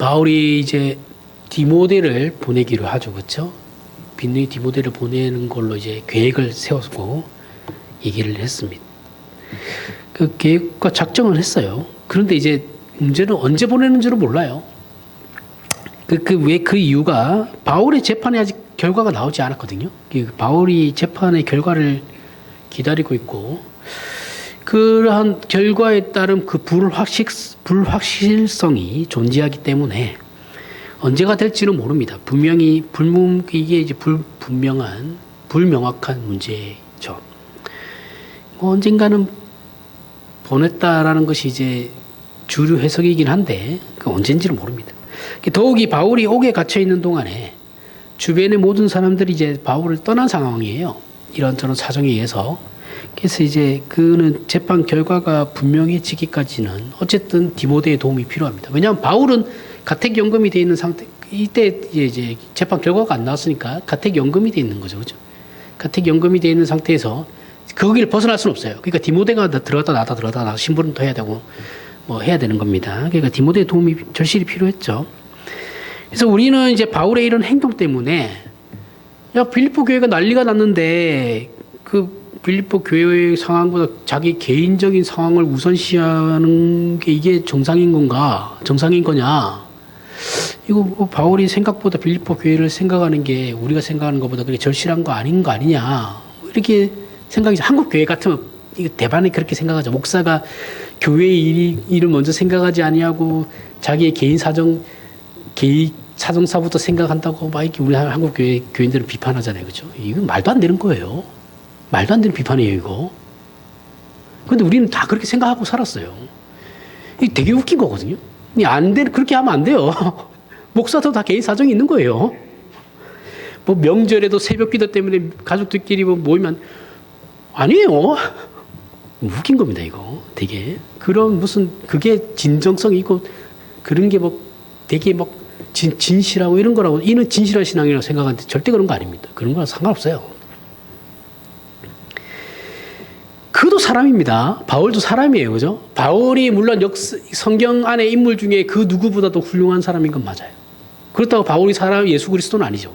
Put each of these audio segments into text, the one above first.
바울이 이제 디모데를 보내기로 하죠, 그렇죠? 빈누이 디모데를 보내는 걸로 이제 계획을 세웠고 얘기를 했습니다. 그 계획과 작정을 했어요. 그런데 이제 문제는 언제 보내는 줄은 몰라요. 그 이유가 바울의 재판에 아직 결과가 나오지 않았거든요. 바울이 재판의 결과를 기다리고 있고 그러한 결과에 따른 그 불확실성이 존재하기 때문에 언제가 될지는 모릅니다. 분명히 이게 이제 불명확한 문제죠. 언젠가는 보냈다라는 것이 이제 주류 해석이긴 한데 그 언젠지는 모릅니다. 더욱이 바울이 옥에 갇혀 있는 동안에 주변의 모든 사람들이 이제 바울을 떠난 상황이에요. 이런저런 사정에 의해서. 그래서 이제 그는 재판 결과가 분명해지기까지는 어쨌든 디모데의 도움이 필요합니다. 왜냐하면 바울은 가택연금이 되어 있는 상태, 이때 이제 재판 결과가 안 나왔으니까 가택연금이 되어 있는 거죠. 그죠? 가택연금이 되어 있는 상태에서 거기를 벗어날 수는 없어요. 그러니까 디모데가 들어갔다 나갔다 신분도 해야 되고 뭐 해야 되는 겁니다. 그러니까 디모데의 도움이 절실히 필요했죠. 그래서 우리는 이제 바울의 이런 행동 때문에 야, 빌립보 교회가 난리가 났는데 그 빌립보 교회의 상황보다 자기 개인적인 상황을 우선시하는 게 이게 정상인 건가? 정상인 거냐? 이거 뭐 바울이 생각보다 빌립보 교회를 생각하는 게 우리가 생각하는 것보다 그게 절실한 거 아닌 거 아니냐? 이렇게 생각이 한국 교회 같으면 이거 대반에 그렇게 생각하죠. 목사가 교회의 일을 먼저 생각하지 아니하고 자기의 개인 사정사부터 생각한다고 막 이렇게 우리 한국 교인들은 비판하잖아요. 그죠? 이건 말도 안 되는 거예요. 말도 안 되는 비판이에요, 이거. 근데 우리는 다 그렇게 생각하고 살았어요. 이게 되게 웃긴 거거든요. 그렇게 하면 안 돼요. 목사도 다 개인 사정이 있는 거예요. 뭐 명절에도 새벽 기도 때문에 가족들끼리 뭐 모이면 아니에요. 웃긴 겁니다, 이거. 되게. 그런 그게 진정성이 있고 그런 게 뭐 되게 막 진실하고 이런 거라고, 이는 진실한 신앙이라고 생각하는데 절대 그런 거 아닙니다. 그런 거랑 상관없어요. 그도 사람입니다. 바울도 사람이에요. 그죠? 바울이 물론 성경 안의 인물 중에 그 누구보다도 훌륭한 사람인 건 맞아요. 그렇다고 바울이 예수 그리스도는 아니죠.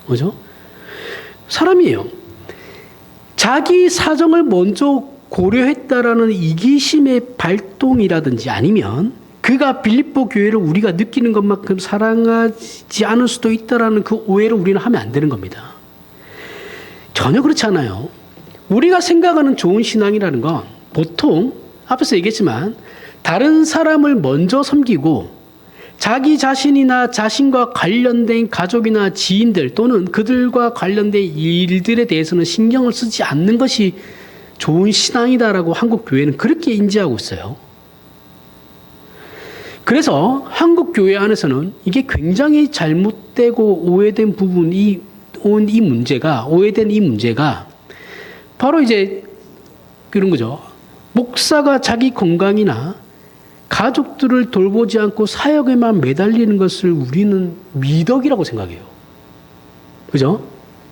그죠? 사람이에요. 자기 사정을 먼저 고려했다라는 이기심의 발동이라든지 아니면 그가 빌립보 교회를 우리가 느끼는 것만큼 사랑하지 않을 수도 있다라는 그 오해를 우리는 하면 안 되는 겁니다. 전혀 그렇지 않아요. 우리가 생각하는 좋은 신앙이라는 건 보통 앞에서 얘기했지만 다른 사람을 먼저 섬기고 자기 자신이나 자신과 관련된 가족이나 지인들 또는 그들과 관련된 일들에 대해서는 신경을 쓰지 않는 것이 좋은 신앙이다라고 한국 교회는 그렇게 인지하고 있어요. 그래서 한국 교회 안에서는 이게 굉장히 잘못되고 오해된 부분이 오해된 이 문제가 바로 이제 그런 거죠. 목사가 자기 건강이나 가족들을 돌보지 않고 사역에만 매달리는 것을 우리는 미덕이라고 생각해요. 그죠?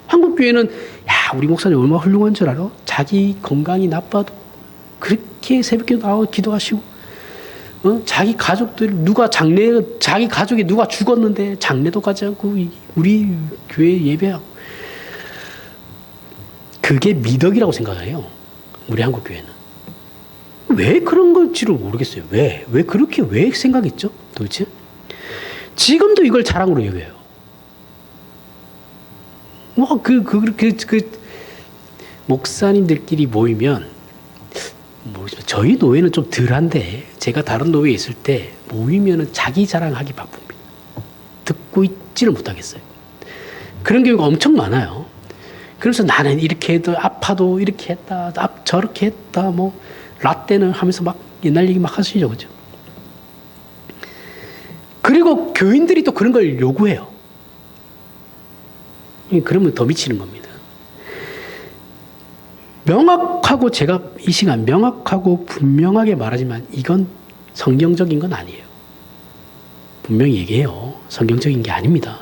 한국 교회는 야, 우리 목사님 얼마나 훌륭한 줄 알아? 자기 건강이 나빠도 그렇게 새벽에 나와 기도하시고, 자기 가족들 자기 가족이 누가 죽었는데 장례도 가지 않고 우리 교회 예배하고. 그게 미덕이라고 생각해요. 우리 한국 교회는. 왜 그런 건지를 모르겠어요. 왜 생각했죠? 도대체? 지금도 이걸 자랑으로 여겨요. 뭐, 목사님들끼리 모이면, 저희 노예는 좀 덜한데, 제가 다른 노예에 있을 때 모이면은 자기 자랑하기 바쁩니다. 듣고 있지를 못하겠어요. 그런 경우가 엄청 많아요. 그래서 나는 이렇게 해도 아파도 이렇게 했다, 저렇게 했다, 뭐, 라떼는 하면서 막 옛날 얘기 막 하시죠. 그죠? 그리고 교인들이 또 그런 걸 요구해요. 그러면 더 미치는 겁니다. 제가 이 시간 명확하고 분명하게 말하지만 이건 성경적인 건 아니에요. 분명히 얘기해요. 성경적인 게 아닙니다.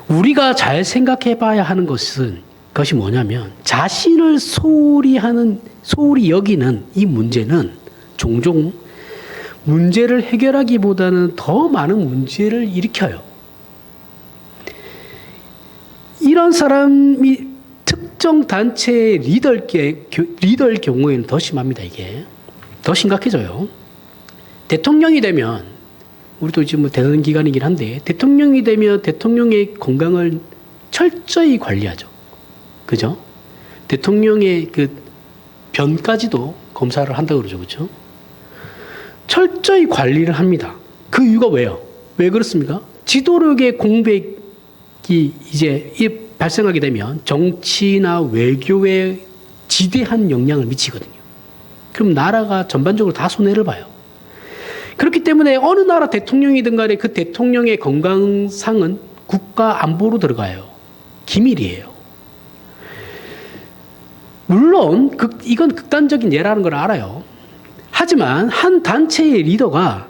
우리가 잘 생각해 봐야 하는 것이 뭐냐면 자신을 소홀히 여기는 이 문제는 종종 문제를 해결하기보다는 더 많은 문제를 일으켜요. 이런 사람이 특정 단체의 리더일 경우에는 더 심합니다, 이게. 더 심각해져요. 대통령이 되면, 우리도 지금 뭐 대선 기간이긴 한데, 대통령이 되면 대통령의 건강을 철저히 관리하죠. 그죠? 대통령의 그 변까지도 검사를 한다고 그러죠. 그죠? 철저히 관리를 합니다. 그 이유가 왜요? 왜 그렇습니까? 지도력의 공백이 이제 발생하게 되면 정치나 외교에 지대한 영향을 미치거든요. 그럼 나라가 전반적으로 다 손해를 봐요. 그렇기 때문에 어느 나라 대통령이든 간에 그 대통령의 건강상은 국가 안보로 들어가요. 기밀이에요. 물론 이건 극단적인 예라는 걸 알아요. 하지만 한 단체의 리더가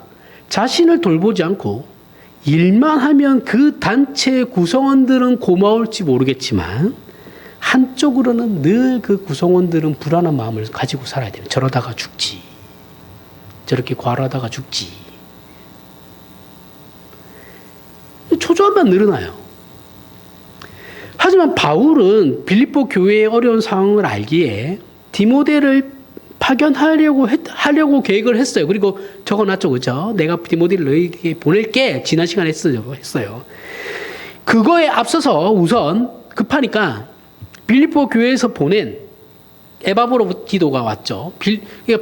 자신을 돌보지 않고 일만 하면 그 단체의 구성원들은 고마울지 모르겠지만 한쪽으로는 늘 그 구성원들은 불안한 마음을 가지고 살아야 돼요. 저러다가 죽지. 저렇게 과로하다가 죽지. 초조함만 늘어나요. 하지만 바울은 빌립보 교회의 어려운 상황을 알기에 디모데를 파견하려고 계획을 했어요. 그리고 적어놨죠. 그죠? 내가 디모데를 너희에게 보낼게. 지난 시간에 했어요. 그거에 앞서서 우선 급하니까 빌립보 교회에서 보낸 에바브로디도가 왔죠.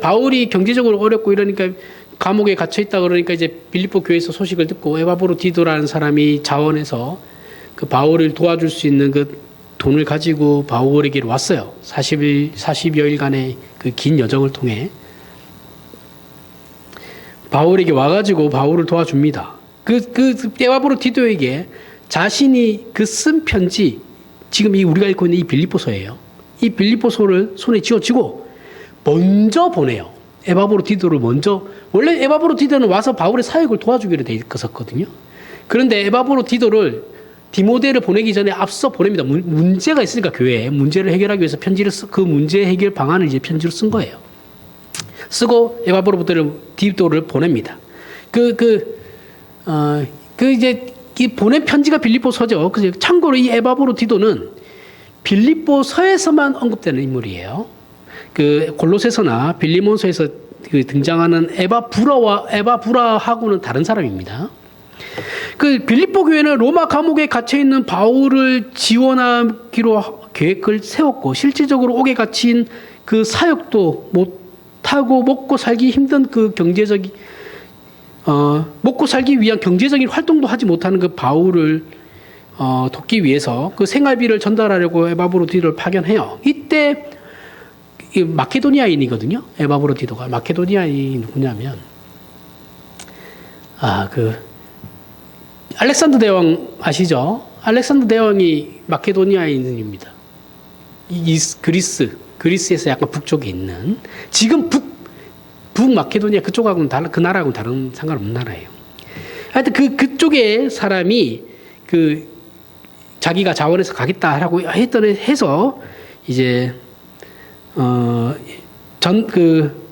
바울이 경제적으로 어렵고 이러니까 감옥에 갇혀있다 그러니까 이제 빌립보 교회에서 소식을 듣고 에바브로디도라는 사람이 자원해서 그 바울을 도와줄 수 있는 그 돈을 가지고 바울에게로 왔어요. 40여일간의 그 긴 여정을 통해 바울에게 와가지고 바울을 도와줍니다. 에바브로디도에게 자신이 그 쓴 편지, 지금 우리가 읽고 있는 이 빌립보서예요. 이 빌립보서를 손에 쥐어쥐고 먼저 보내요. 에바브로디도를 먼저. 원래 에바브로디도는 와서 바울의 사역을 도와주기로 돼 있었거든요. 그런데 에바브로디도를 디모데를 보내기 전에 앞서 보냅니다. 문제가 있으니까 교회에 문제를 해결하기 위해서 그 문제 해결 방안을 이제 편지로 쓴 거예요. 쓰고 에바브로디도를 보냅니다. 이제 이 보낸 편지가 빌립보서죠. 참고로 이 에바브로디도는 빌립보서에서만 언급되는 인물이에요. 골로새서나 빌리몬서에서 등장하는 에바브라하고는 다른 사람입니다. 빌립보 교회는 로마 감옥에 갇혀 있는 바울을 지원하기로 계획을 세웠고 실질적으로 옥에 갇힌 그 사역도 못하고 먹고 살기 힘든 먹고 살기 위한 경제적인 활동도 하지 못하는 그 바울을 돕기 위해서 그 생활비를 전달하려고 에바브로디도를 파견해요. 이때 마케도니아인이거든요. 에바브로디도가 마케도니아인이 누구냐면 알렉산더 대왕 아시죠? 알렉산더 대왕이 마케도니아인입니다. 그리스에서 약간 북쪽에 있는 지금 북마케도니아 그쪽하고는 그 나라하고는 다른 상관없는 나라예요. 하여튼 그쪽에 사람이 자기가 자원해서 가겠다라고 해서 이제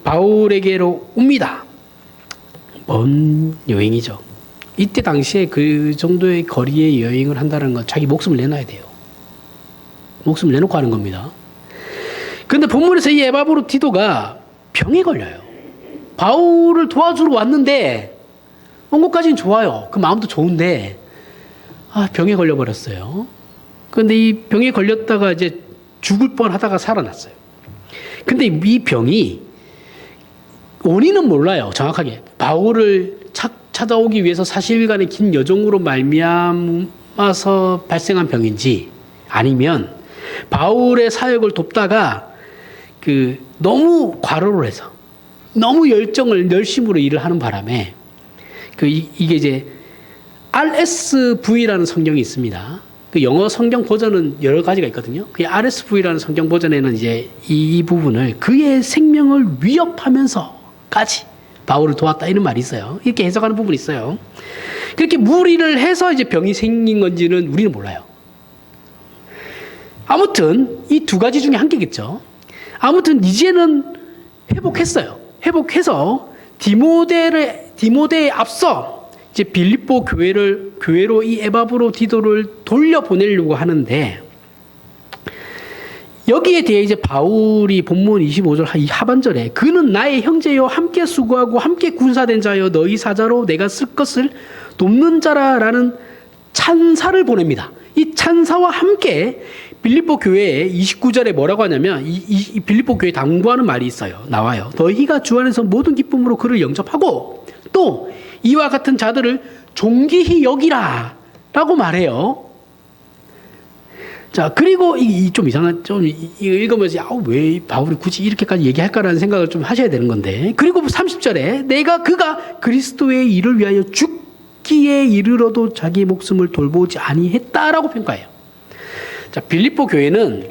바울에게로 옵니다. 먼 여행이죠. 이때 당시에 그 정도의 거리의 여행을 한다는 건 자기 목숨을 내놔야 돼요. 목숨을 내놓고 하는 겁니다. 그런데 본문에서 이 에바브로디도가 병에 걸려요. 바울을 도와주러 왔는데 온 것까지는 좋아요. 그 마음도 좋은데 병에 걸려버렸어요. 그런데 이 병에 걸렸다가 이제 죽을 뻔하다가 살아났어요. 근데 이 병이 원인은 몰라요. 정확하게. 바울을 찾아오기 위해서 40일간의 긴 여정으로 말미암아서 발생한 병인지 아니면 바울의 사역을 돕다가 너무 과로를 해서 너무 열심으로 일을 하는 바람에 이게 이제 RSV라는 성경이 있습니다. 영어 성경 버전은 여러 가지가 있거든요. 그 RSV라는 성경 버전에는 이제 이 부분을 그의 생명을 위협하면서까지 바울을 도왔다 이런 말이 있어요. 이렇게 해석하는 부분이 있어요. 그렇게 무리를 해서 이제 병이 생긴 건지는 우리는 몰라요. 아무튼 이 두 가지 중에 한 개겠죠. 아무튼 이제는 회복했어요. 회복해서 디모데에 앞서 이제 빌립보 교회로 이 에바브로디도를 돌려보내려고 하는데, 여기에 대해 이제 바울이 본문 25절 하반절에 그는 나의 형제요 함께 수고하고 함께 군사된 자여 너희 사자로 내가 쓸 것을 돕는 자라라는 찬사를 보냅니다. 이 찬사와 함께 빌립보 교회에 29절에 뭐라고 하냐면 이 빌립보 교회 당부하는 말이 있어요. 나와요. 너희가 주 안에서 모든 기쁨으로 그를 영접하고 또 이와 같은 자들을 존귀히 여기라 라고 말해요. 자, 그리고 좀 이상한, 좀 읽으면서, 왜 바울이 굳이 이렇게까지 얘기할까라는 생각을 좀 하셔야 되는 건데. 그리고 30절에 그가 그리스도의 일을 위하여 죽기에 이르러도 자기 목숨을 돌보지 아니했다라고 평가해요. 자, 빌립보 교회는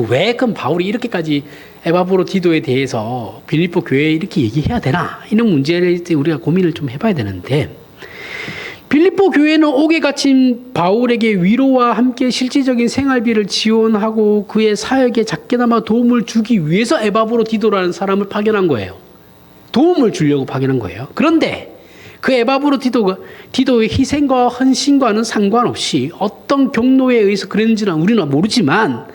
왜 그럼 바울이 이렇게까지 에바브로디도에 대해서 빌립보 교회에 이렇게 얘기해야 되나? 이런 문제를 우리가 고민을 좀 해봐야 되는데, 빌립보 교회는 옥에 갇힌 바울에게 위로와 함께 실질적인 생활비를 지원하고 그의 사역에 작게나마 도움을 주기 위해서 에바브로디도라는 사람을 파견한 거예요. 도움을 주려고 파견한 거예요. 그런데 그 에바브로디도의 희생과 헌신과는 상관없이 어떤 경로에 의해서 그랬는지는 우리는 모르지만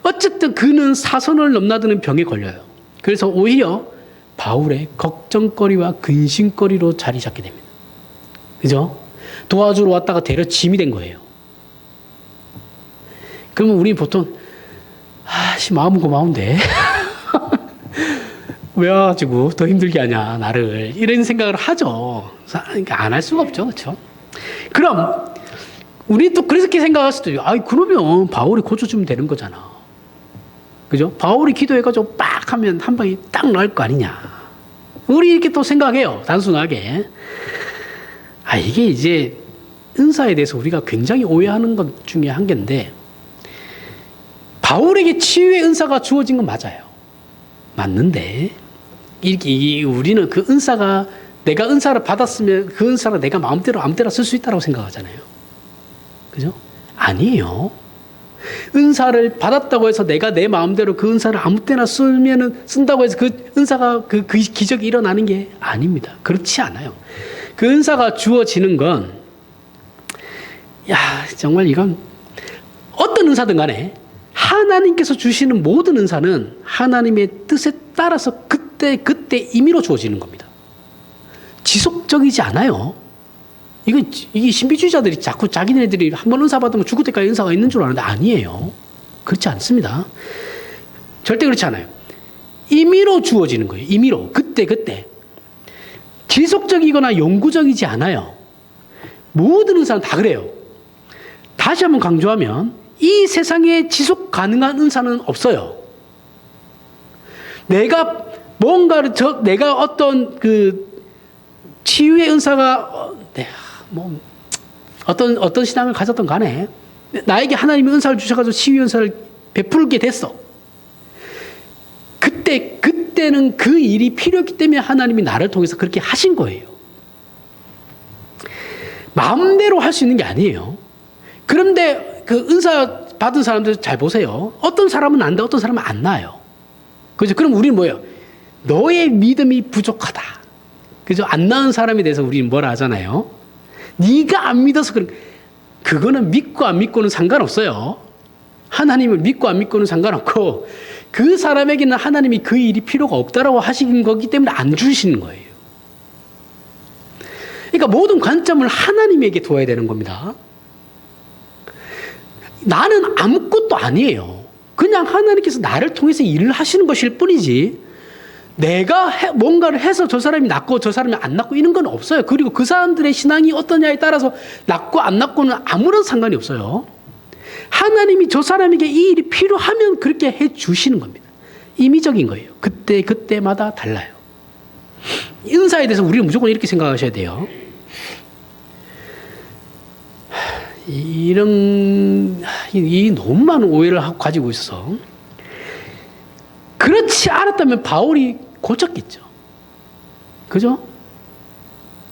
어쨌든 그는 사선을 넘나드는 병에 걸려요. 그래서 오히려 바울의 걱정거리와 근심거리로 자리 잡게 됩니다. 그죠? 도와주러 왔다가 대려 짐이 된 거예요. 그러면 우리 보통 마음은 고마운데 왜 와가지고 더 힘들게 하냐 나를, 이런 생각을 하죠. 그러니까 안 할 수가 없죠. 그렇죠? 그럼 우리 또 그렇게 생각할 수도 있어요. 그러면 바울이 고쳐주면 되는 거잖아. 그죠? 바울이 기도해가지고 빡 하면 한 방에 딱 나을 거 아니냐. 우리 이렇게 또 생각해요. 단순하게. 이게 이제 은사에 대해서 우리가 굉장히 오해하는 것 중에 한 개인데, 바울에게 치유의 은사가 주어진 건 맞아요. 맞는데, 우리는 그 은사가, 내가 은사를 받았으면 그 은사를 내가 마음대로 쓸 수 있다고 생각하잖아요. 그죠? 아니에요. 은사를 받았다고 해서 내가 내 마음대로 그 은사를 아무 때나 쓴다고 해서 그 은사가 그 기적이 일어나는 게 아닙니다. 그렇지 않아요. 그 은사가 주어지는 건, 정말 이건 어떤 은사든 간에 하나님께서 주시는 모든 은사는 하나님의 뜻에 따라서 그때 임의로 주어지는 겁니다. 지속적이지 않아요. 이게 신비주의자들이 자꾸 자기네들이 한번 은사 받으면 죽을 때까지 은사가 있는 줄 아는데 아니에요. 그렇지 않습니다. 절대 그렇지 않아요. 임의로 주어지는 거예요. 임의로. 그때. 지속적이거나 영구적이지 않아요. 모든 은사는 다 그래요. 다시 한번 강조하면 이 세상에 지속 가능한 은사는 없어요. 내가 어떤 그 치유의 은사가 어떤 신앙을 가졌던 간에 나에게 하나님이 은사를 주셔가지고 치유의 은사를 베풀게 됐어. 그때는 그 일이 필요했기 때문에 하나님이 나를 통해서 그렇게 하신 거예요. 마음대로 할 수 있는 게 아니에요. 그런데 그 은사 받은 사람들 잘 보세요. 어떤 사람은 난다, 어떤 사람은 안 나요. 그죠? 그럼 우리는 뭐예요? 너의 믿음이 부족하다. 그죠? 안 나은 사람에 대해서 우리는 뭐라 하잖아요. 네가 안 믿어서 그거는 믿고 안 믿고는 상관없어요. 하나님을 믿고 안 믿고는 상관없고, 그 사람에게는 하나님이 그 일이 필요가 없다라고 하신 거기 때문에 안 주시는 거예요. 그러니까 모든 관점을 하나님에게 둬야 되는 겁니다. 나는 아무것도 아니에요. 그냥 하나님께서 나를 통해서 일을 하시는 것일 뿐이지, 내가 뭔가를 해서 저 사람이 낫고 저 사람이 안 낫고 이런 건 없어요. 그리고 그 사람들의 신앙이 어떠냐에 따라서 낫고 안 낫고는 아무런 상관이 없어요. 하나님이 저 사람에게 이 일이 필요하면 그렇게 해 주시는 겁니다. 임의적인 거예요. 그때마다 달라요. 은사에 대해서 우리는 무조건 이렇게 생각하셔야 돼요. 이 너무 많은 오해를 가지고 있어서, 그렇지 않았다면 바울이 고쳤겠죠. 그죠?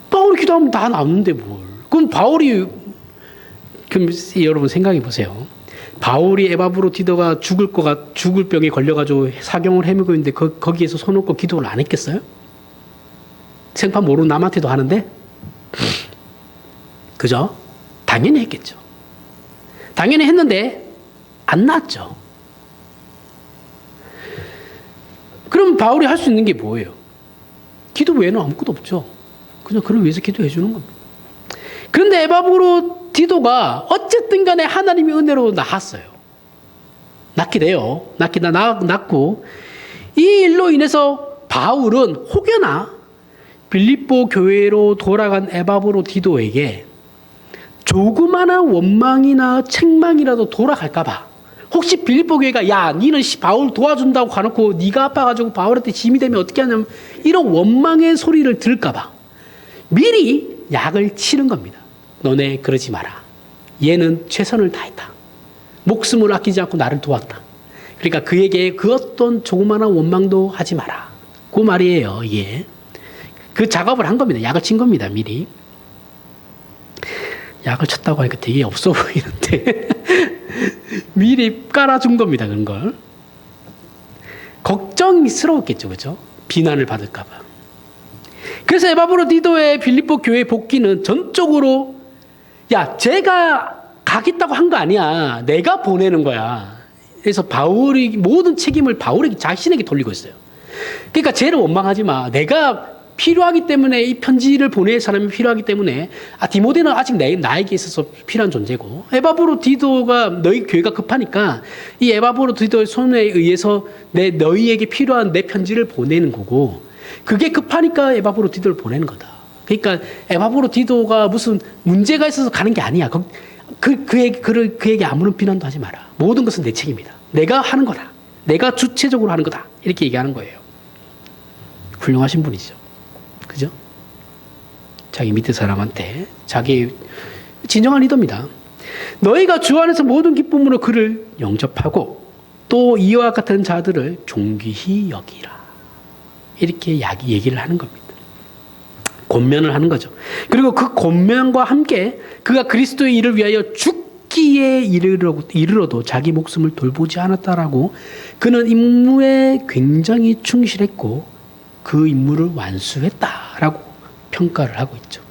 바울이 기도하면 다 나오는데 뭘. 그럼 여러분 생각해 보세요. 바울이 에바브로디도가 죽을 병에 걸려가지고 사경을 헤매고 있는데 거기에서 손 얹고 기도를 안 했겠어요? 생판 모르는 남한테도 하는데, 그죠? 당연히 했겠죠. 당연히 했는데 안 나았죠. 그럼 바울이 할 수 있는 게 뭐예요? 기도 외에는 아무것도 없죠. 그냥 그를 위해서 기도해 주는 겁니다. 그런데 에바브로 디도가 어쨌든 간에 하나님의 은혜로 나았어요. 낫게 돼요. 낫고 이 일로 인해서 바울은 혹여나 빌립보 교회로 돌아간 에바브로 디도에게 조그마한 원망이나 책망이라도 돌아갈까 봐, 혹시 빌립보 교회가 야 니는 바울 도와준다고 가놓고 네가 아파가지고 바울한테 짐이 되면 어떻게 하냐면 이런 원망의 소리를 들을까 봐 미리 약을 치는 겁니다. 너네 그러지 마라. 얘는 최선을 다했다. 목숨을 아끼지 않고 나를 도왔다. 그러니까 그에게 그 어떤 조그마한 원망도 하지 마라. 그 말이에요. 예. 그 작업을 한 겁니다. 약을 친 겁니다. 미리. 약을 쳤다고 하니까 되게 없어 보이는데 미리 깔아준 겁니다. 그런 걸. 걱정스러웠겠죠. 그죠? 비난을 받을까 봐. 그래서 에바브로 디도의 빌립보 교회 복귀는 전적으로 야 제가 가겠다고 한 거 아니야. 내가 보내는 거야. 그래서 바울이 모든 책임을 바울에게 자신에게 돌리고 있어요. 그러니까 쟤를 원망하지 마. 내가 필요하기 때문에 이 편지를 보낼 사람이 필요하기 때문에 디모데는 아직 나에게 있어서 필요한 존재고 에바브로 디도가 너희 교회가 급하니까 이 에바브로 디도의 손에 의해서 너희에게 필요한 내 편지를 보내는 거고 그게 급하니까 에바브로 디도를 보내는 거다. 그러니까 에바브로 디도가 무슨 문제가 있어서 가는 게 아니야. 그에게 아무런 비난도 하지 마라. 모든 것은 내 책임이다. 내가 하는 거다. 내가 주체적으로 하는 거다. 이렇게 얘기하는 거예요. 훌륭하신 분이죠. 그죠? 자기 밑에 사람한테 자기 진정한 리더입니다. 너희가 주 안에서 모든 기쁨으로 그를 영접하고 또 이와 같은 자들을 존귀히 여기라. 이렇게 얘기를 하는 겁니다. 권면을 하는 거죠. 그리고 그 권면과 함께 그가 그리스도의 일을 위하여 죽기에 이르러도 자기 목숨을 돌보지 않았다라고 그는 임무에 굉장히 충실했고 그 임무를 완수했다라고 평가를 하고 있죠.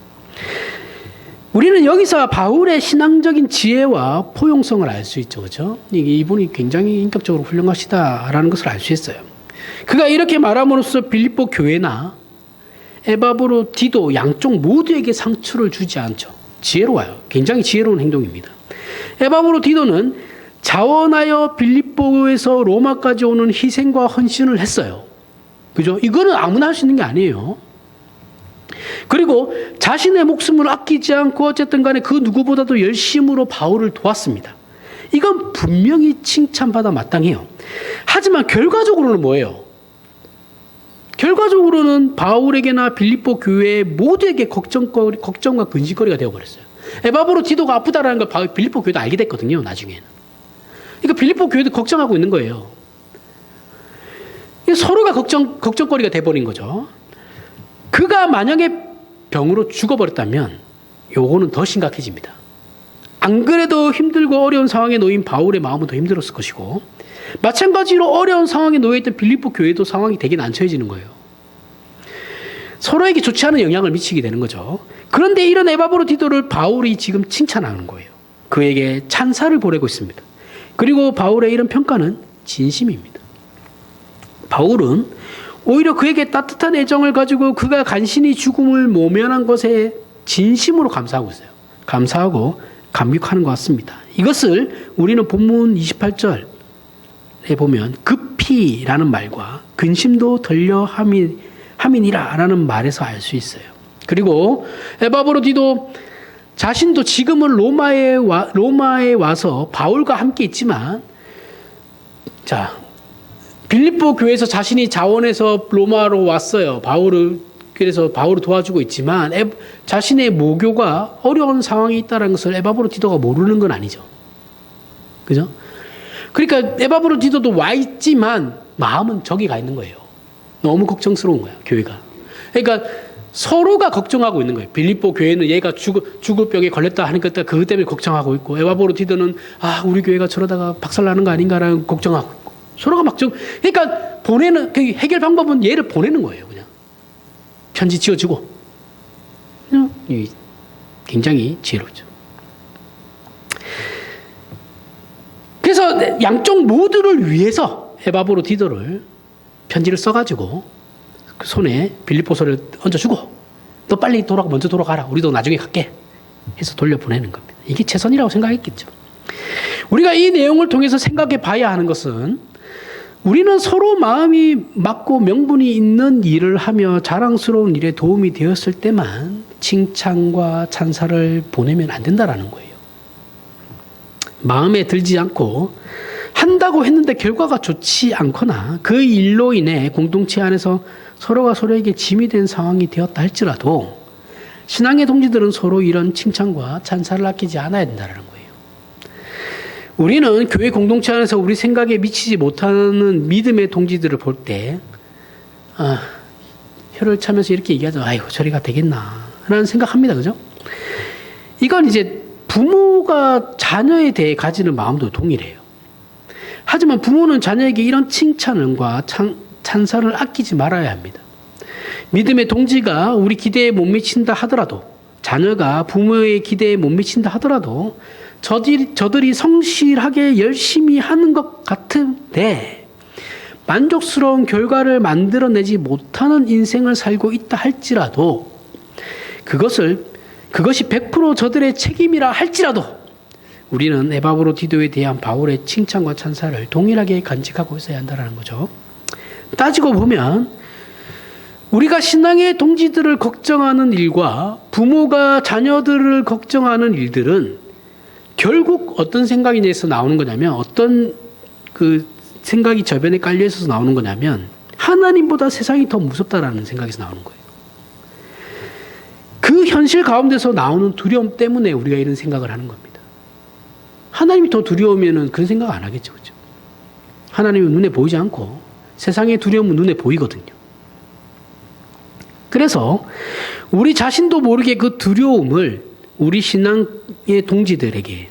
우리는 여기서 바울의 신앙적인 지혜와 포용성을 알 수 있죠. 그렇죠? 이분이 굉장히 인격적으로 훌륭하시다라는 것을 알 수 있어요. 그가 이렇게 말함으로써 빌립보 교회나 에바브로 디도 양쪽 모두에게 상처를 주지 않죠. 지혜로워요. 굉장히 지혜로운 행동입니다. 에바브로 디도는 자원하여 빌립보에서 로마까지 오는 희생과 헌신을 했어요. 그죠? 이거는 아무나 할 수 있는 게 아니에요. 그리고 자신의 목숨을 아끼지 않고 어쨌든 간에 그 누구보다도 열심으로 바울을 도왔습니다. 이건 분명히 칭찬받아 마땅해요. 하지만 결과적으로는 뭐예요? 결과적으로는 바울에게나 빌립보 교회 모두에게 걱정과 근심거리가 되어버렸어요. 에바브로 디도가 아프다라는 걸 빌립보 교회도 알게 됐거든요. 나중에는. 그러니까 빌립보 교회도 걱정하고 있는 거예요. 서로가 걱정거리가 돼버린 거죠. 그가 만약에 병으로 죽어버렸다면 요거는 더 심각해집니다. 안 그래도 힘들고 어려운 상황에 놓인 바울의 마음은 더 힘들었을 것이고 마찬가지로 어려운 상황에 놓여있던 빌립보 교회도 상황이 되게 난처해지는 거예요. 서로에게 좋지 않은 영향을 미치게 되는 거죠. 그런데 이런 에바브로 디도를 바울이 지금 칭찬하는 거예요. 그에게 찬사를 보내고 있습니다. 그리고 바울의 이런 평가는 진심입니다. 바울은 오히려 그에게 따뜻한 애정을 가지고 그가 간신히 죽음을 모면한 것에 진심으로 감사하고 있어요. 감사하고 감격하는 것 같습니다. 이것을 우리는 본문 28절에 보면 급히라는 말과 근심도 덜려 함이니라라는 말에서 알 수 있어요. 그리고 에바브로 디도 자신도 지금은 로마에 와서 바울과 함께 있지만 빌립보 교회에서 자신이 자원해서 로마로 왔어요. 그래서 바울을 도와주고 있지만 자신의 모교가 어려운 상황이 있다는 것을 에바브로 디도가 모르는 건 아니죠. 그죠? 그러니까 에바브로 디도도 와 있지만 마음은 저기 가 있는 거예요. 너무 걱정스러운 거야, 교회가. 그러니까 서로가 걱정하고 있는 거예요. 빌립보 교회는 얘가 죽을 병에 걸렸다 하니까 그것 때문에 걱정하고 있고 에바브로 디도는 우리 교회가 저러다가 박살나는 거 아닌가라는 걱정하고 있고 서로가 그러니까 해결 방법은 얘를 보내는 거예요. 그냥 편지 지어주고. 굉장히 지혜롭죠. 그래서 양쪽 모두를 위해서 에바브로디도를 편지를 써가지고 그 손에 빌립보서를 얹어주고 너 빨리 먼저 돌아가라. 우리도 나중에 갈게. 해서 돌려보내는 겁니다. 이게 최선이라고 생각했겠죠. 우리가 이 내용을 통해서 생각해 봐야 하는 것은 우리는 서로 마음이 맞고 명분이 있는 일을 하며 자랑스러운 일에 도움이 되었을 때만 칭찬과 찬사를 보내면 안 된다라는 거예요. 마음에 들지 않고 한다고 했는데 결과가 좋지 않거나 그 일로 인해 공동체 안에서 서로가 서로에게 짐이 된 상황이 되었다 할지라도 신앙의 동지들은 서로 이런 칭찬과 찬사를 아끼지 않아야 된다는 거예요. 우리는 교회 공동체 안에서 우리 생각에 미치지 못하는 믿음의 동지들을 볼 때 혀를 차면서 이렇게 얘기하죠. 아이고 저리가 되겠나 라는 생각합니다. 그죠? 이건 이제 부모가 자녀에 대해 가지는 마음도 동일해요. 하지만 부모는 자녀에게 이런 칭찬과 찬사를 아끼지 말아야 합니다. 믿음의 동지가 우리 기대에 못 미친다 하더라도 자녀가 부모의 기대에 못 미친다 하더라도 저들이 성실하게 열심히 하는 것 같은데 만족스러운 결과를 만들어내지 못하는 인생을 살고 있다 할지라도 그것이 100% 저들의 책임이라 할지라도 우리는 에바브로디도에 대한 바울의 칭찬과 찬사를 동일하게 간직하고 있어야 한다는 거죠. 따지고 보면 우리가 신앙의 동지들을 걱정하는 일과 부모가 자녀들을 걱정하는 일들은 결국 어떤 생각에서 나오는 거냐면 어떤 그 생각이 저변에 깔려 있어서 나오는 거냐면 하나님보다 세상이 더 무섭다라는 생각에서 나오는 거예요. 그 현실 가운데서 나오는 두려움 때문에 우리가 이런 생각을 하는 겁니다. 하나님이 더 두려우면 그런 생각 안 하겠죠. 그렇죠? 하나님은 눈에 보이지 않고 세상의 두려움은 눈에 보이거든요. 그래서 우리 자신도 모르게 그 두려움을 우리 신앙의 동지들에게,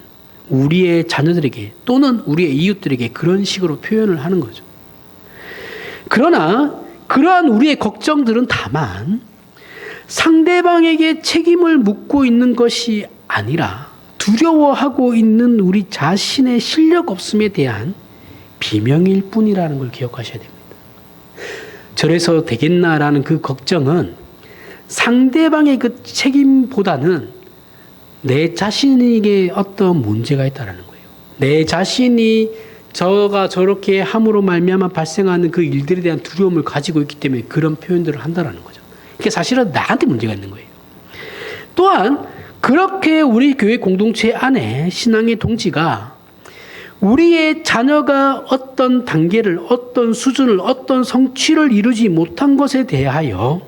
우리의 자녀들에게 또는 우리의 이웃들에게 그런 식으로 표현을 하는 거죠. 그러나 그러한 우리의 걱정들은 다만 상대방에게 책임을 묻고 있는 것이 아니라 두려워하고 있는 우리 자신의 실력 없음에 대한 비명일 뿐이라는 걸 기억하셔야 됩니다. 저래서 되겠나라는 그 걱정은 상대방의 그 책임보다는 내 자신에게 어떤 문제가 있다는 거예요. 내 자신이 저가 저렇게 함으로 말미암아 발생하는 그 일들에 대한 두려움을 가지고 있기 때문에 그런 표현들을 한다는 거죠. 그게 사실은 나한테 문제가 있는 거예요. 또한 그렇게 우리 교회 공동체 안에 신앙의 동지가 우리의 자녀가 어떤 단계를, 어떤 수준을, 어떤 성취를 이루지 못한 것에 대하여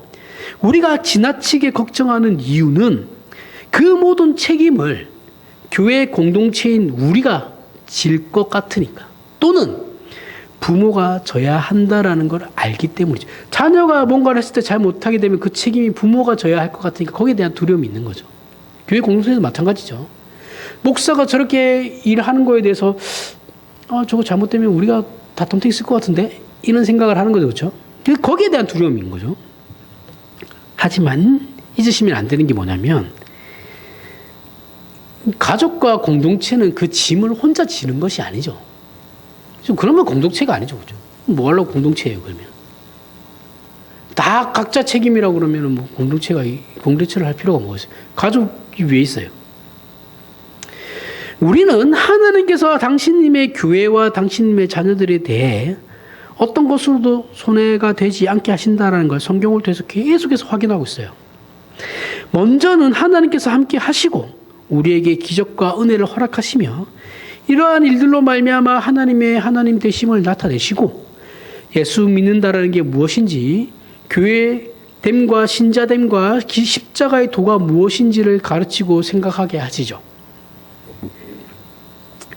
우리가 지나치게 걱정하는 이유는 그 모든 책임을 교회 공동체인 우리가 질 것 같으니까 또는 부모가 져야 한다라는 걸 알기 때문이죠. 자녀가 뭔가를 했을 때 잘 못하게 되면 그 책임이 부모가 져야 할 것 같으니까 거기에 대한 두려움이 있는 거죠. 교회 공동체에서 마찬가지죠. 목사가 저렇게 일하는 거에 대해서 저거 잘못되면 우리가 다 덤탱이 쓸 것 같은데 이런 생각을 하는 거죠. 그렇죠? 거기에 대한 두려움인 거죠. 하지만 잊으시면 안 되는 게 뭐냐면 가족과 공동체는 그 짐을 혼자 지는 것이 아니죠. 그러면 공동체가 아니죠. 그죠? 뭐 하려고 공동체예요, 그러면? 다 각자 책임이라고 그러면 뭐 공동체를 할 필요가 뭐가 있어요? 가족이 왜 있어요? 우리는 하나님께서 당신님의 교회와 당신님의 자녀들에 대해 어떤 것으로도 손해가 되지 않게 하신다는 걸 성경을 통해서 계속해서 확인하고 있어요. 먼저는 하나님께서 함께 하시고 우리에게 기적과 은혜를 허락하시며 이러한 일들로 말미암아 하나님의 하나님 되심을 나타내시고 예수 믿는다라는 게 무엇인지 교회됨과 신자됨과 십자가의 도가 무엇인지를 가르치고 생각하게 하시죠.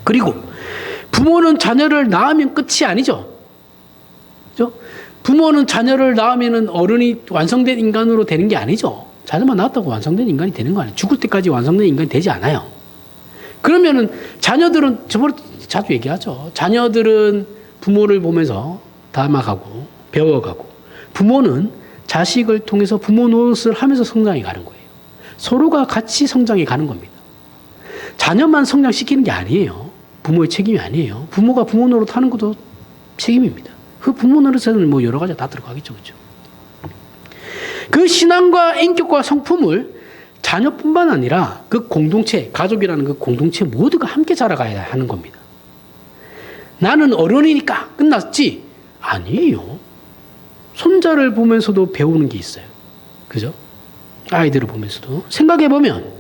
그리고 부모는 자녀를 낳으면 끝이 아니죠. 그렇죠? 부모는 자녀를 낳으면 어른이 완성된 인간으로 되는 게 아니죠. 자녀만 낳았다고 완성된 인간이 되는 거 아니에요. 죽을 때까지 완성된 인간이 되지 않아요. 그러면은 자녀들은 저번에 자주 얘기하죠. 자녀들은 부모를 보면서 닮아가고 배워가고 부모는 자식을 통해서 부모 노릇을 하면서 성장해 가는 거예요. 서로가 같이 성장해 가는 겁니다. 자녀만 성장시키는 게 아니에요. 부모의 책임이 아니에요. 부모가 부모 노릇 하는 것도 책임입니다. 그 부모 노릇에는 뭐 여러 가지가 다 들어가겠죠. 그렇죠? 그 신앙과 인격과 성품을 자녀뿐만 아니라 그 공동체, 가족이라는 그 공동체 모두가 함께 자라가야 하는 겁니다. 나는 어른이니까 끝났지? 아니에요. 손자를 보면서도 배우는 게 있어요. 그죠? 아이들을 보면서도. 생각해보면,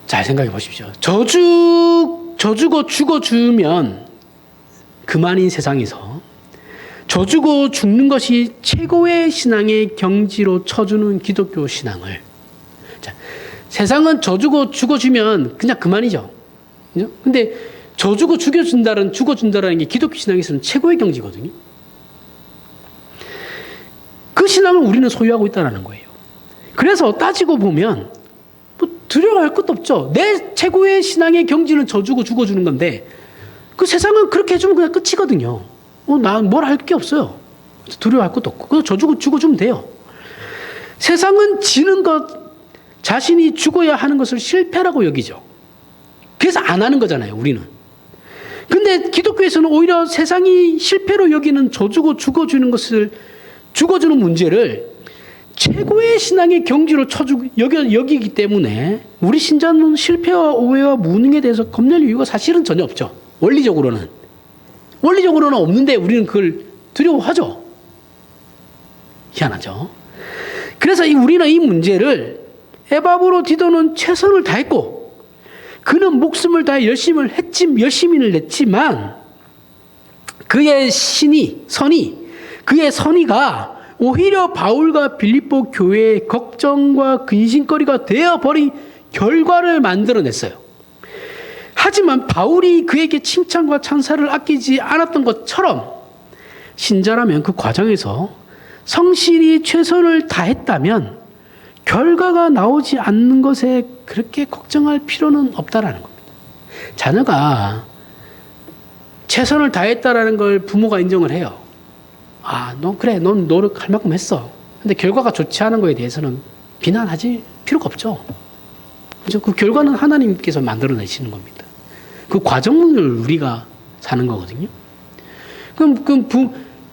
잘 생각해 보십시오. 져주고 죽어주면 그만인 세상에서 져주고 죽는 것이 최고의 신앙의 경지로 쳐주는 기독교 신앙을. 자, 세상은 져주고 죽어주면 그냥 그만이죠. 그죠? 근데 져주고 죽어준다라는 게 기독교 신앙에서는 최고의 경지거든요. 그 신앙을 우리는 소유하고 있다는 거예요. 그래서 따지고 보면 뭐 두려워할 것도 없죠. 내 최고의 신앙의 경지는 져주고 죽어주는 건데 그 세상은 그렇게 해주면 그냥 끝이거든요. 난 뭘 할 게 없어요. 두려워할 것도 없고 그냥 져주고 죽어주면 돼요. 세상은 지는 것, 자신이 죽어야 하는 것을 실패라고 여기죠. 그래서 안 하는 거잖아요, 우리는. 근데 기독교에서는 오히려 세상이 실패로 여기는 져주고 죽어주는 문제를 최고의 신앙의 경지로 여기기 때문에 우리 신자는 실패와 오해와 무능에 대해서 겁낼 이유가 사실은 전혀 없죠. 원리적으로는 없는데 우리는 그걸 두려워하죠. 희한하죠. 그래서 우리는 이 문제를 에바브로디도는 최선을 다했고 그는 목숨을 다해 열심히를 냈지만 그의 선의가 오히려 바울과 빌립보 교회의 걱정과 근심거리가 되어버린 결과를 만들어냈어요. 하지만 바울이 그에게 칭찬과 찬사를 아끼지 않았던 것처럼 신자라면 그 과정에서 성실히 최선을 다했다면 결과가 나오지 않는 것에 그렇게 걱정할 필요는 없다라는 겁니다. 자녀가 최선을 다했다라는 걸 부모가 인정을 해요. 넌 노력할 만큼 했어. 근데 결과가 좋지 않은 거에 대해서는 비난하지 필요가 없죠. 그죠? 그 결과는 하나님께서 만들어내시는 겁니다. 그 과정을 우리가 사는 거거든요. 그럼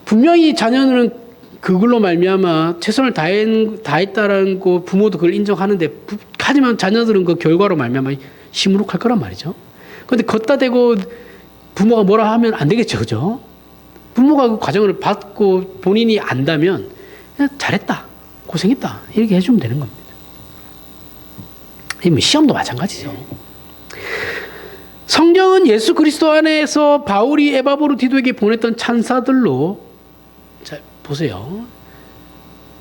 분명히 자녀는 그걸로 말미암아 최선을 다했다라는 거 부모도 그걸 인정하는데 하지만 자녀들은 그 결과로 말미암아 시무룩할 거란 말이죠. 그런데 걷다 대고 부모가 뭐라 하면 안 되겠죠, 그죠? 부모가 그 과정을 받고 본인이 안다면 그냥 잘했다, 고생했다 이렇게 해주면 되는 겁니다. 시험도 마찬가지죠. 성경은 예수 그리스도 안에서 바울이 에바브로디도에게 보냈던 찬사들로, 자 보세요.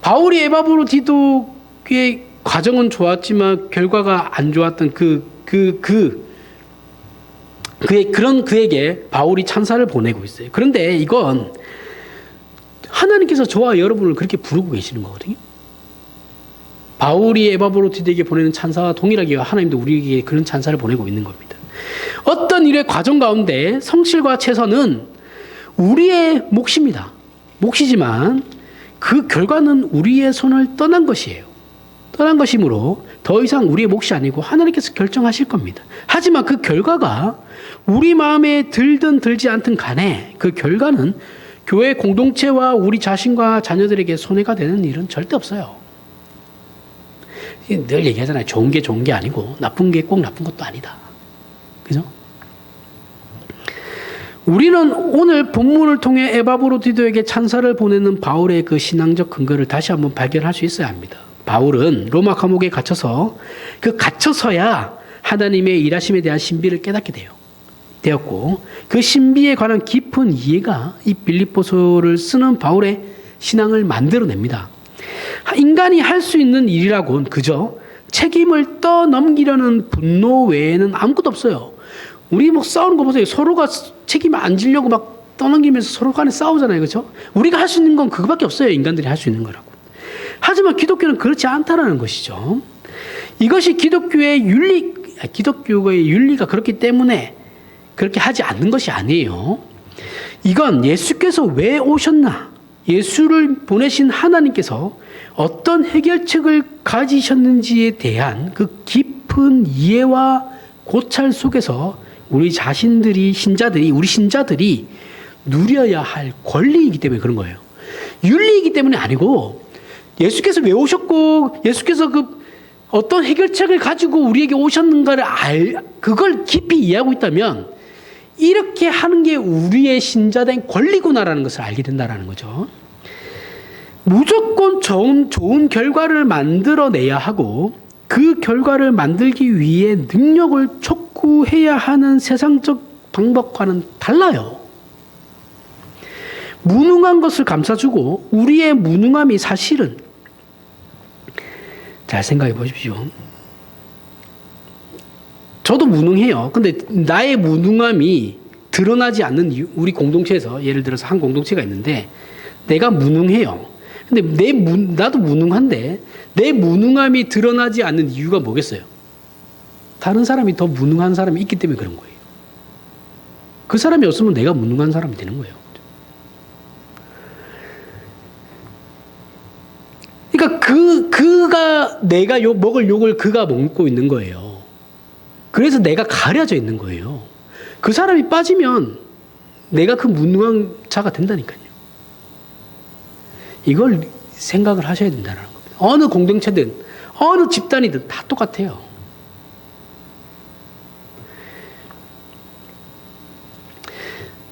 바울이 에바브로디도의 과정은 좋았지만 결과가 안 좋았던 그에게 바울이 찬사를 보내고 있어요. 그런데 이건 하나님께서 저와 여러분을 그렇게 부르고 계시는 거거든요. 바울이 에바브로디도에게 보내는 찬사와 동일하게 하나님도 우리에게 그런 찬사를 보내고 있는 겁니다. 어떤 일의 과정 가운데 성실과 최선은 우리의 몫입니다. 몫이지만 그 결과는 우리의 손을 떠난 것이에요. 떠난 것이므로 더 이상 우리의 몫이 아니고 하나님께서 결정하실 겁니다. 하지만 그 결과가 우리 마음에 들든 들지 않든 간에 그 결과는 교회 공동체와 우리 자신과 자녀들에게 손해가 되는 일은 절대 없어요. 늘 얘기하잖아요. 좋은 게 좋은 게 아니고 나쁜 게 꼭 나쁜 것도 아니다. 그죠? 우리는 오늘 본문을 통해 에바브로디도에게 찬사를 보내는 바울의 그 신앙적 근거를 다시 한번 발견할 수 있어야 합니다. 바울은 로마 감옥에 갇혀서야 하나님의 일하심에 대한 신비를 깨닫게 되었고 그 신비에 관한 깊은 이해가 이 빌립보서를 쓰는 바울의 신앙을 만들어냅니다. 인간이 할 수 있는 일이라고는 그저 책임을 떠넘기려는 분노 외에는 아무것도 없어요. 우리 싸우는 거 보세요. 서로가 책임을 안 지려고 막 떠넘기면서 서로 간에 싸우잖아요. 그렇죠? 우리가 할 수 있는 건 그거밖에 없어요. 인간들이 할 수 있는 거라고. 하지만 기독교는 그렇지 않다라는 것이죠. 이것이 기독교의 윤리가 그렇기 때문에 그렇게 하지 않는 것이 아니에요. 이건 예수께서 왜 오셨나? 예수를 보내신 하나님께서 어떤 해결책을 가지셨는지에 대한 그 깊은 이해와 고찰 속에서 우리 신자들이 누려야 할 권리이기 때문에 그런 거예요. 윤리이기 때문에 아니고, 예수께서 왜 오셨고 예수께서 그 어떤 해결책을 가지고 우리에게 오셨는가를 그걸 깊이 이해하고 있다면 이렇게 하는 게 우리의 신자된 권리구나라는 것을 알게 된다는 거죠. 무조건 좋은 결과를 만들어내야 하고 그 결과를 만들기 위해 능력을 촉구해야 하는 세상적 방법과는 달라요. 무능한 것을 감싸주고 우리의 무능함이 사실은, 잘 생각해 보십시오. 저도 무능해요. 근데 나의 무능함이 드러나지 않는 이유, 우리 공동체에서 예를 들어서 한 공동체가 있는데 내가 무능해요. 근데 나도 무능한데 내 무능함이 드러나지 않는 이유가 뭐겠어요? 다른 사람이 더 무능한 사람이 있기 때문에 그런 거예요. 그 사람이 없으면 내가 무능한 사람이 되는 거예요. 그러니까 그가 내가 먹을 욕을 그가 먹고 있는 거예요. 그래서 내가 가려져 있는 거예요. 그 사람이 빠지면 내가 그 무능한 자가 된다니까요. 이걸 생각을 하셔야 된다는 겁니다. 어느 공동체든 어느 집단이든 다 똑같아요.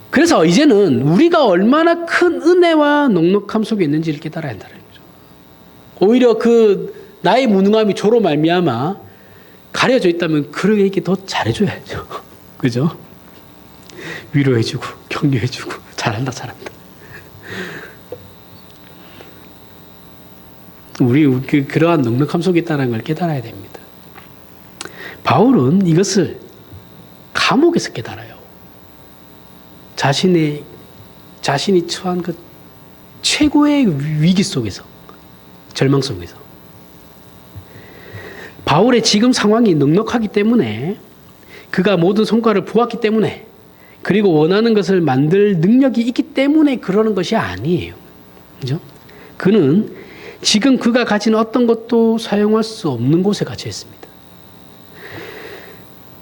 그래서 이제는 우리가 얼마나 큰 은혜와 넉넉함 속에 있는지를 깨달아야 한다는 거죠. 오히려 나의 무능함이 저로 말미암아 가려져 있다면 그에게 더 잘해줘야죠. 그죠? 위로해주고 격려해주고 잘한다. 우리 그러한 넉넉함 속에 있다는 걸 깨달아야 됩니다. 바울은 이것을 감옥에서 깨달아요. 자신이 처한 그 최고의 위기 속에서, 절망 속에서. 바울의 지금 상황이 넉넉하기 때문에, 그가 모든 성과를 보았기 때문에, 그리고 원하는 것을 만들 능력이 있기 때문에 그러는 것이 아니에요. 그죠? 그는 지금 그가 가진 어떤 것도 사용할 수 없는 곳에 갇혀 있습니다.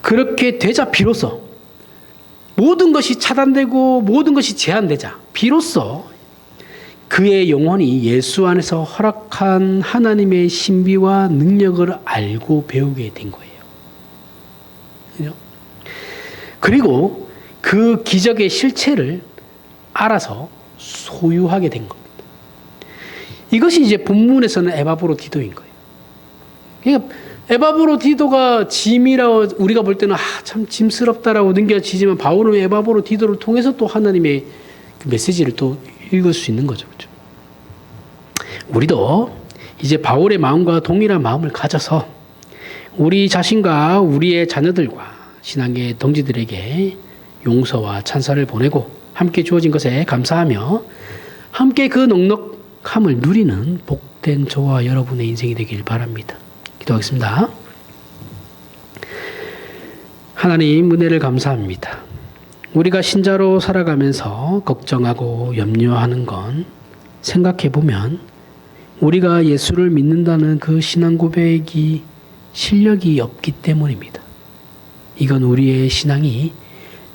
그렇게 되자 비로소 모든 것이 차단되고 모든 것이 제한되자 비로소 그의 영혼이 예수 안에서 허락한 하나님의 신비와 능력을 알고 배우게 된 거예요. 그죠? 그리고 그 기적의 실체를 알아서 소유하게 된 겁니다. 이것이 이제 본문에서는 에바브로디도인 거예요. 그러니까 에바브로디도가 짐이라고 우리가 볼 때는 참 짐스럽다라고 느껴지지만 바울은 에바브로디도를 통해서 또 하나님의 그 메시지를 또 읽을 수 있는 거죠. 그렇죠? 우리도 이제 바울의 마음과 동일한 마음을 가져서 우리 자신과 우리의 자녀들과 신앙의 동지들에게 용서와 찬사를 보내고 함께 주어진 것에 감사하며 함께 그 넉넉함을 누리는 복된 저와 여러분의 인생이 되길 바랍니다. 기도하겠습니다. 하나님, 은혜를 감사합니다. 우리가 신자로 살아가면서 걱정하고 염려하는 건 생각해보면 우리가 예수를 믿는다는 그 신앙 고백이 실력이 없기 때문입니다. 이건 우리의 신앙이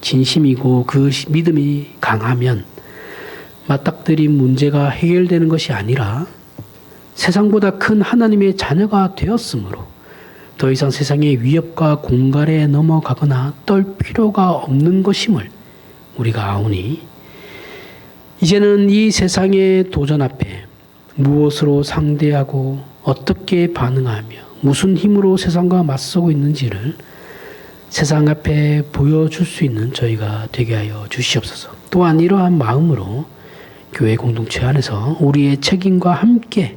진심이고 그 믿음이 강하면 맞닥뜨린 문제가 해결되는 것이 아니라 세상보다 큰 하나님의 자녀가 되었으므로 더 이상 세상의 위협과 공갈에 넘어가거나 떨 필요가 없는 것임을 우리가 아오니 이제는 이 세상의 도전 앞에 무엇으로 상대하고 어떻게 반응하며 무슨 힘으로 세상과 맞서고 있는지를 세상 앞에 보여줄 수 있는 저희가 되게 하여 주시옵소서. 또한 이러한 마음으로 교회 공동체 안에서 우리의 책임과 함께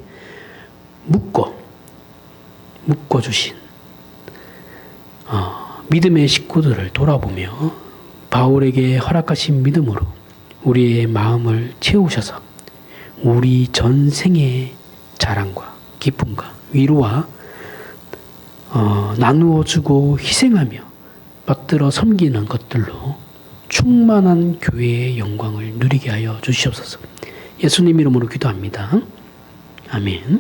묶어주신 믿음의 식구들을 돌아보며 바울에게 허락하신 믿음으로 우리의 마음을 채우셔서 우리 전생의 자랑과 기쁨과 위로와 나누어주고 희생하며 받들어 섬기는 것들로 충만한 교회의 영광을 누리게 하여 주시옵소서. 예수님 이름으로 기도합니다. 아멘.